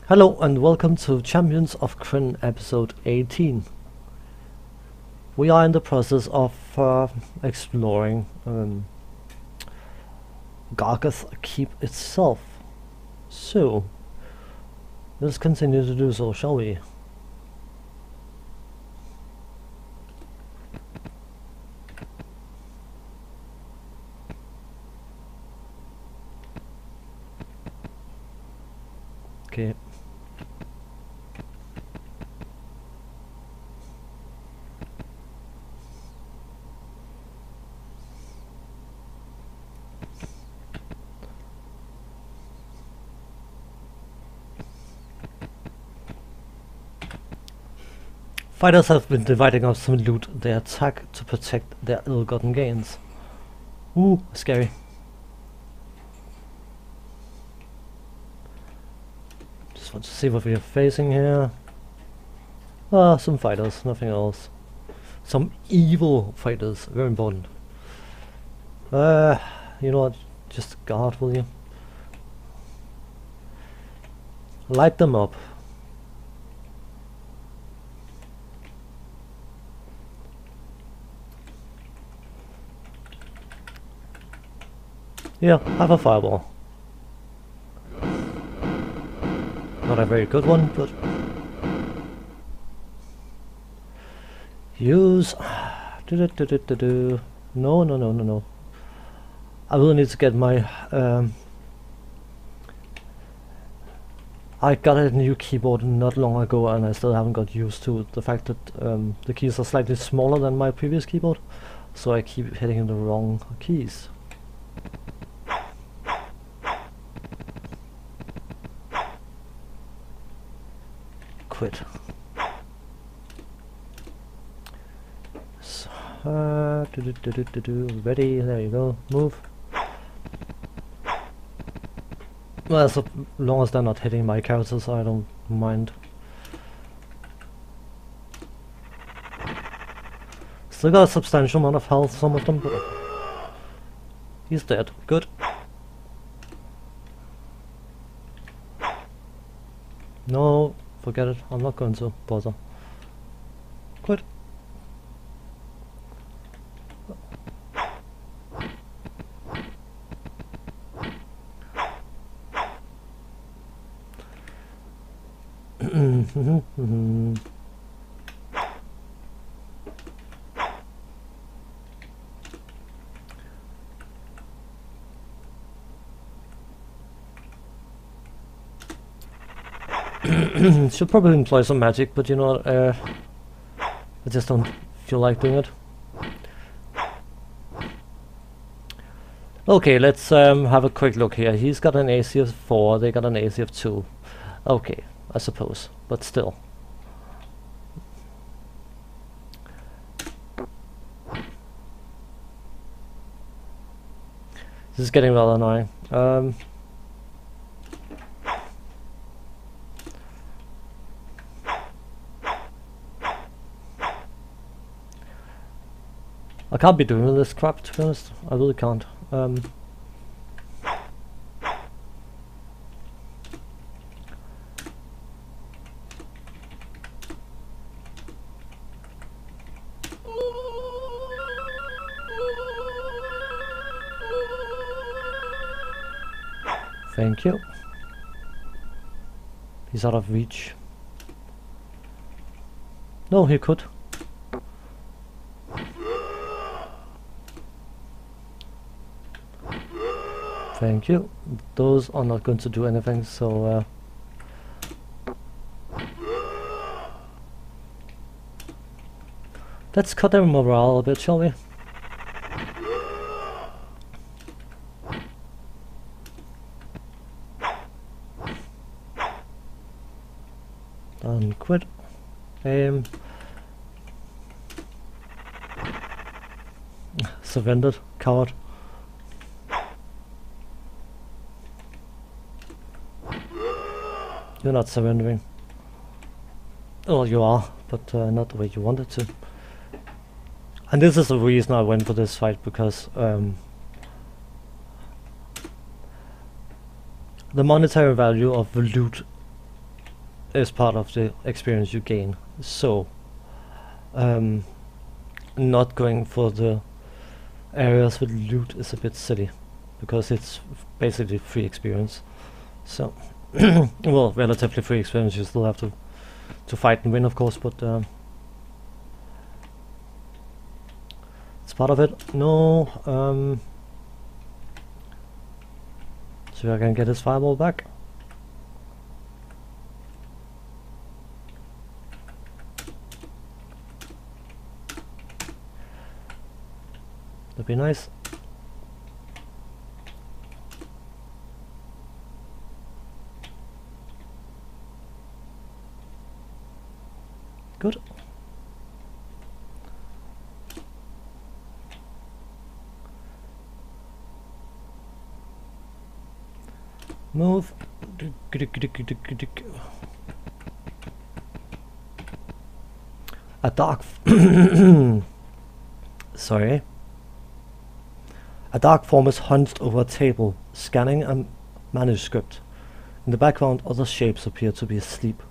Hello and welcome to Champions of Krynn episode 18. We are in the process of exploring Gargath keep itself. So, let's continue to do so, shall we? Okay. Fighters have been dividing up some loot. They attack to protect their ill-gotten gains. Ooh, scary. Just want to see what we are facing here. Ah, some fighters, nothing else. Some evil fighters, very important. You know what? Just guard, will you? Light them up. Yeah, have a fireball. Not a very good one, but use. No. I will need to get my. I got a new keyboard not long ago, and I still haven't got used to the fact that the keys are slightly smaller than my previous keyboard, so I keep hitting the wrong keys. Quit. So, ready, there you go, move. Well, as long as they're not hitting my characters, I don't mind. Still got a substantial amount of health, some of them, but he's dead, good. No. Forget it, I'm not going to bother. Quit. Should probably employ some magic, but you know, I just don't feel like doing it. Okay, let's have a quick look here. He's got an AC of 4, they got an AC of 2. Okay, I suppose, but still. This is getting rather annoying. I can't be doing this crap, to be honest. I really can't. Thank you. He's out of reach. No, he could. Thank you. Those are not going to do anything, so let's cut their morale a bit, shall we? And quit. Aim. Surrendered, coward. You're not surrendering. Oh, you are, but not the way you wanted to. And this is the reason I went for this fight, because the monetary value of the loot is part of the experience you gain. So, not going for the areas with loot is a bit silly, because it's basically free experience. So, well, relatively free experience. You still have to fight and win, of course, but it's part of it. No, so I can get his fireball back. That'd be nice. Good. Move. A dark sorry. A dark form is hunched over a table, scanning a manuscript. In the background, other shapes appear to be asleep.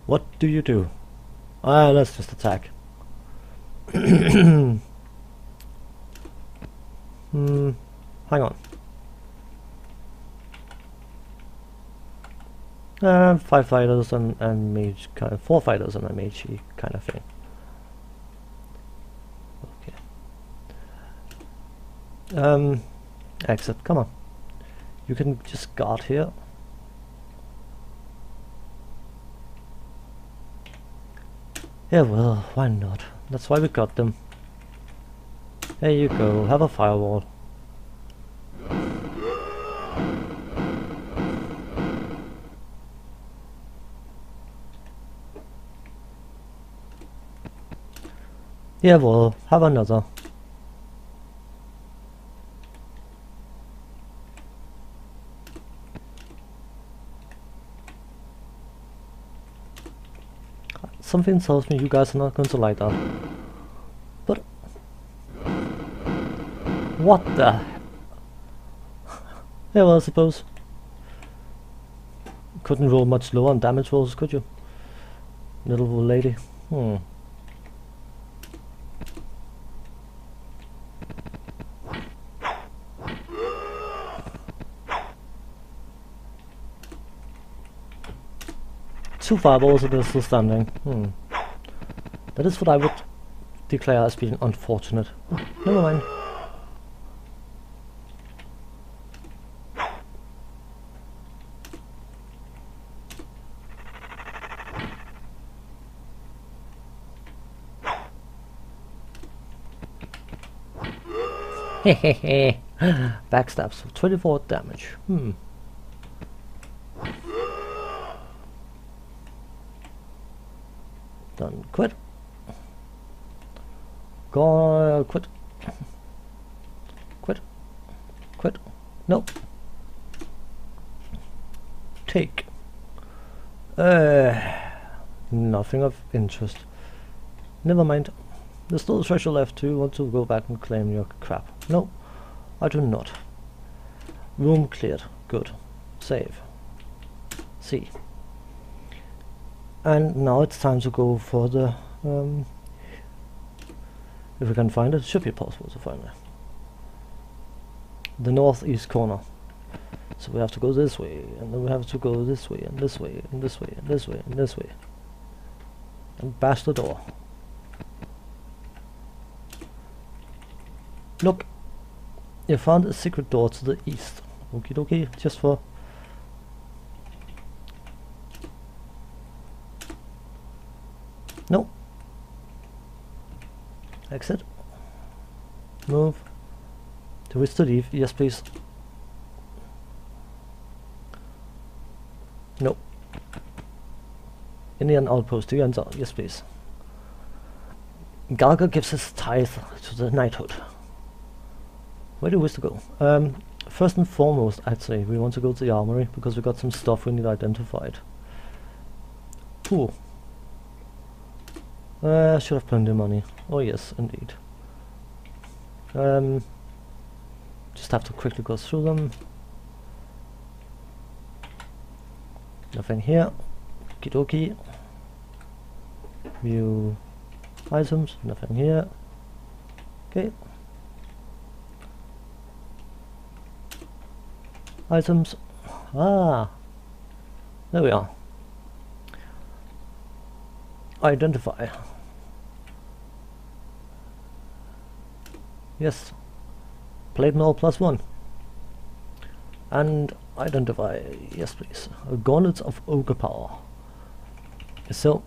What do you do? Let's just attack. Hang on. 5 fighters and mage, kind of 4 fighters and a mage kind of thing. Okay. Exit. Come on. You can just guard here. Yeah, well, why not? That's why we got them. There you go. Have a firewall. Yeah, well, have another. Something tells me you guys are not going to like that. But what the? Yeah, well, I suppose. Couldn't roll much lower on damage rolls, could you? Little lady. Two fireballs and they're still standing. That is what I would declare as being unfortunate. Never mind. Hehehe. Backstabs for 24 damage. Done. Quit. Go. Quit. Quit. Quit. Nope. Take. Nothing of interest. Never mind. There's still treasure left too. Want to go back and claim your crap? No, I do not. Room cleared. Good. Save. See. And now it's time to go for the if we can find it, should be possible to find it. The northeast corner. So we have to go this way, and then we have to go this way, and this way, and this way, and this way, and this way. And bash the door. Look! You found a secret door to the east. Okie dokie, just for... No. Exit. Move. Do we still leave? Yes, please. No. Indian outpost. Do you enter? Yes, please. Gargath gives his tithe to the knighthood. Where do we wish to go? First and foremost, I'd say we want to go to the armory because we got some stuff we need identified. Cool. Should have plenty of money. Oh yes, indeed. Just have to quickly go through them. Nothing here. Kidoki. View items, nothing here. Okay. Items. Ah, there we are. Identify. Yes. Plate mail +1. And identify. Yes, please. Gauntlets of Ogre Power. So.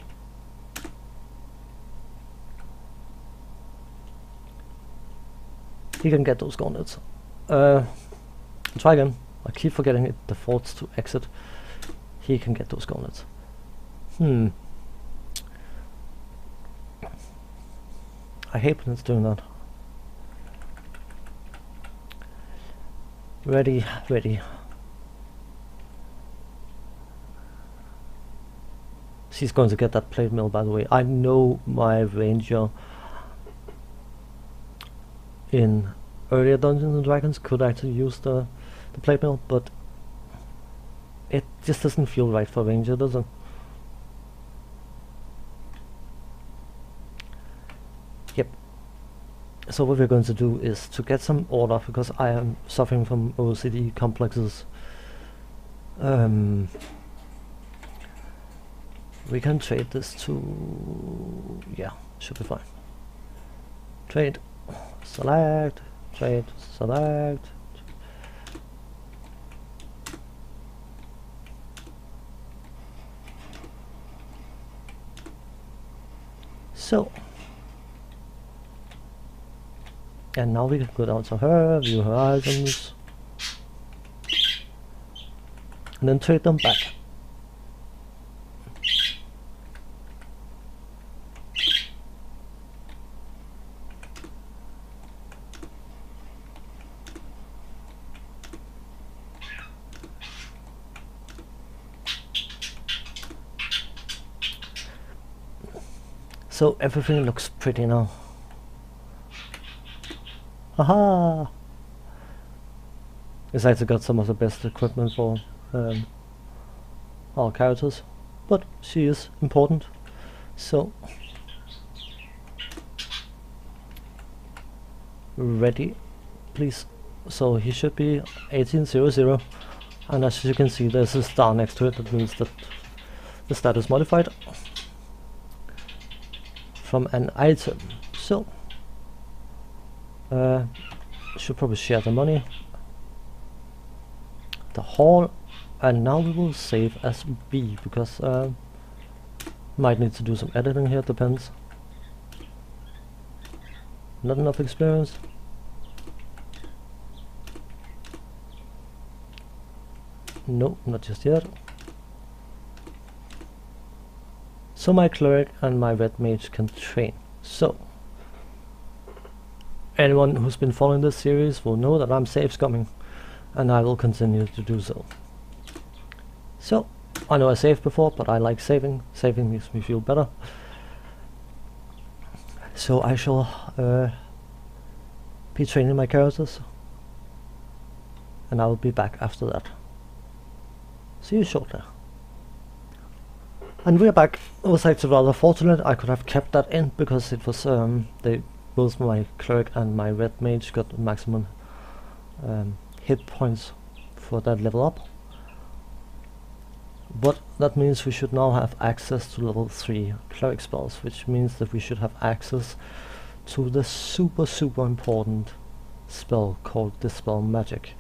He can get those gauntlets. Try again. I keep forgetting it defaults to exit. He can get those gauntlets. I hate when it's doing that. Ready, ready. She's going to get that plate mill, by the way. I know my ranger in earlier Dungeons and Dragons could actually use the plate mill, but it just doesn't feel right for ranger, does it? Yep. So what we're going to do is to get some order, because I am suffering from OCD complexes. We can trade this to... yeah, should be fine. Trade, select, trade, select. So, and now we can go down to her, view her items, and then trade them back. So everything looks pretty now. Haha! Besides, I got some of the best equipment for our characters, but she is important. So ready, please. So he should be 1800, and as you can see, there's a star next to it. That means that the status modified from an item. So should probably share the money, the haul, and now we will save as B, because might need to do some editing here, depends. Not enough experience. No, not just yet. So my cleric and my red mage can train. So anyone who's been following this series will know that I'm save scumming, and I will continue to do so. So I know I saved before, but I like saving. Saving makes me feel better. So I shall be training my characters, and I will be back after that. See you shortly. And we're back. It was actually rather fortunate. I could have kept that in, because it was both my cleric and my red mage got maximum hit points for that level up. But that means we should now have access to level 3 cleric spells, which means that we should have access to the super important spell called Dispel Magic.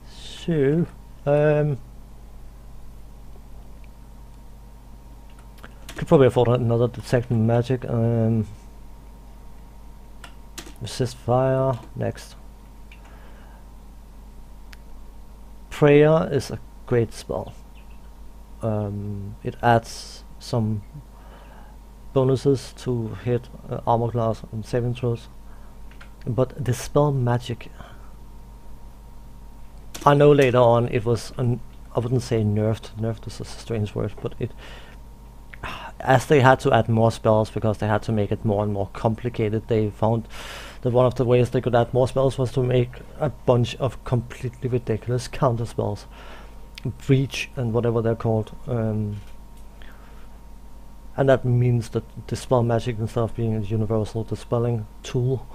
So could probably afford another Detect Magic. Resist fire next. Prayer is a great spell. It adds some bonuses to hit armor class and saving throws, but Dispel Magic, I know later on it was I wouldn't say nerfed. Nerfed is a strange word, but it, as they had to add more spells because they had to make it more and more complicated, they found that one of the ways they could add more spells was to make a bunch of completely ridiculous counter spells. breach and whatever they're called. And that means that Dispel Magic, instead of being a universal dispelling tool,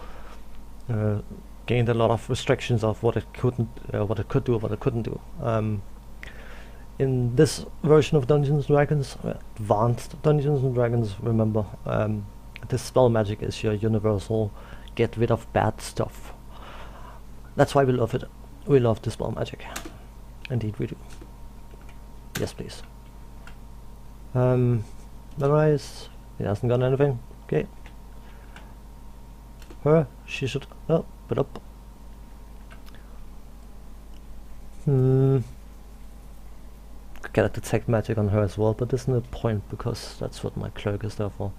gained a lot of restrictions of what it couldn't, what it could do, what it couldn't do. In this version of Dungeons & Dragons, advanced Dungeons & Dragons, remember, Dispel Magic is your universal get rid of bad stuff. That's why we love it. We love Dispel Magic. Indeed we do. Yes, please. Memorize. He hasn't got anything. Okay. Her. She should. Oh, put up. Could get a detect magic on her as well, but there's no point because that's what my clerk is there for.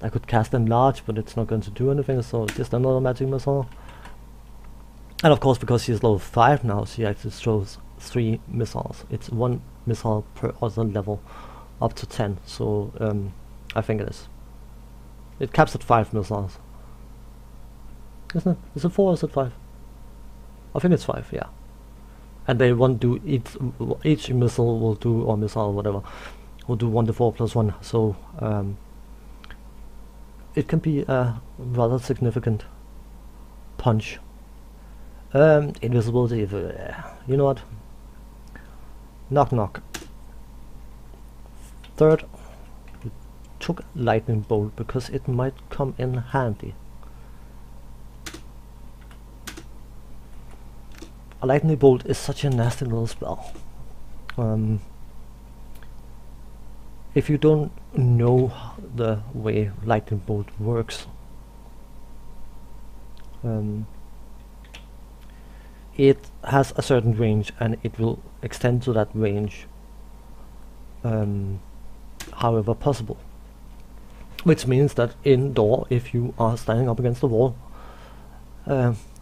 I could cast enlarge, but it's not going to do anything, so just another magic missile. And of course, because she's level 5 now, she actually throws 3 missiles. It's 1 missile per other level, up to 10. So I think it is. It caps at 5 missiles. Isn't it? Is it 4 or is it 5? I think it's 5, yeah. And they won't do each missile will do, or missile, whatever, will do 1d4 plus 1. So it can be a rather significant punch. Invisibility, you know what? Knock knock. Third, we took lightning bolt because it might come in handy. A lightning bolt is such a nasty little spell. If you don't know the way lightning bolt works, it has a certain range and it will extend to that range however possible, which means that indoor, if you are standing up against the wall,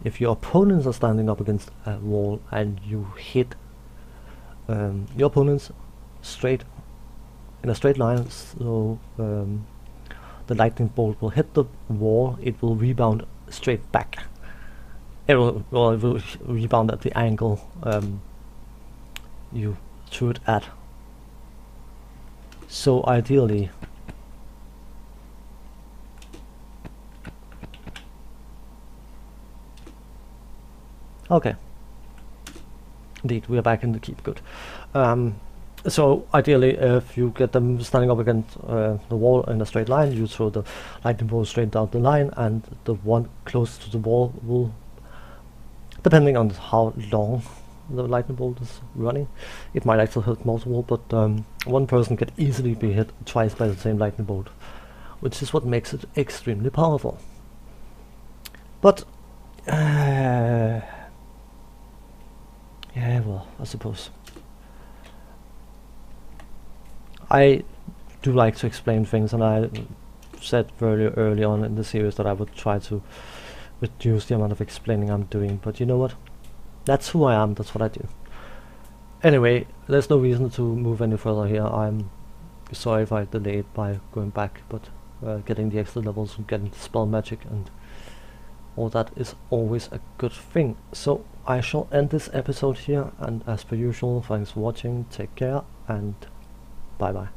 if your opponents are standing up against a wall and you hit your opponents straight in a straight line, so the lightning bolt will hit the wall, it will rebound straight back. It will rebound at the angle you threw it at. So ideally, okay. Indeed, we are back in the keep. Good. So ideally, if you get them standing up against the wall in a straight line, you throw the lightning bolt straight down the line, and the one close to the wall will, depending on how long the lightning bolt is running, it might actually hit multiple, but one person can easily be hit twice by the same lightning bolt, which is what makes it extremely powerful. But yeah, well, I suppose I do like to explain things, and I said very early on in the series that I would try to reduce the amount of explaining I'm doing, but you know what? That's who I am, that's what I do. Anyway, there's no reason to move any further here. I'm sorry if I delayed by going back, but getting the extra levels and getting the spell magic and all that is always a good thing. So I shall end this episode here, and as per usual, thanks for watching, take care, and bye bye.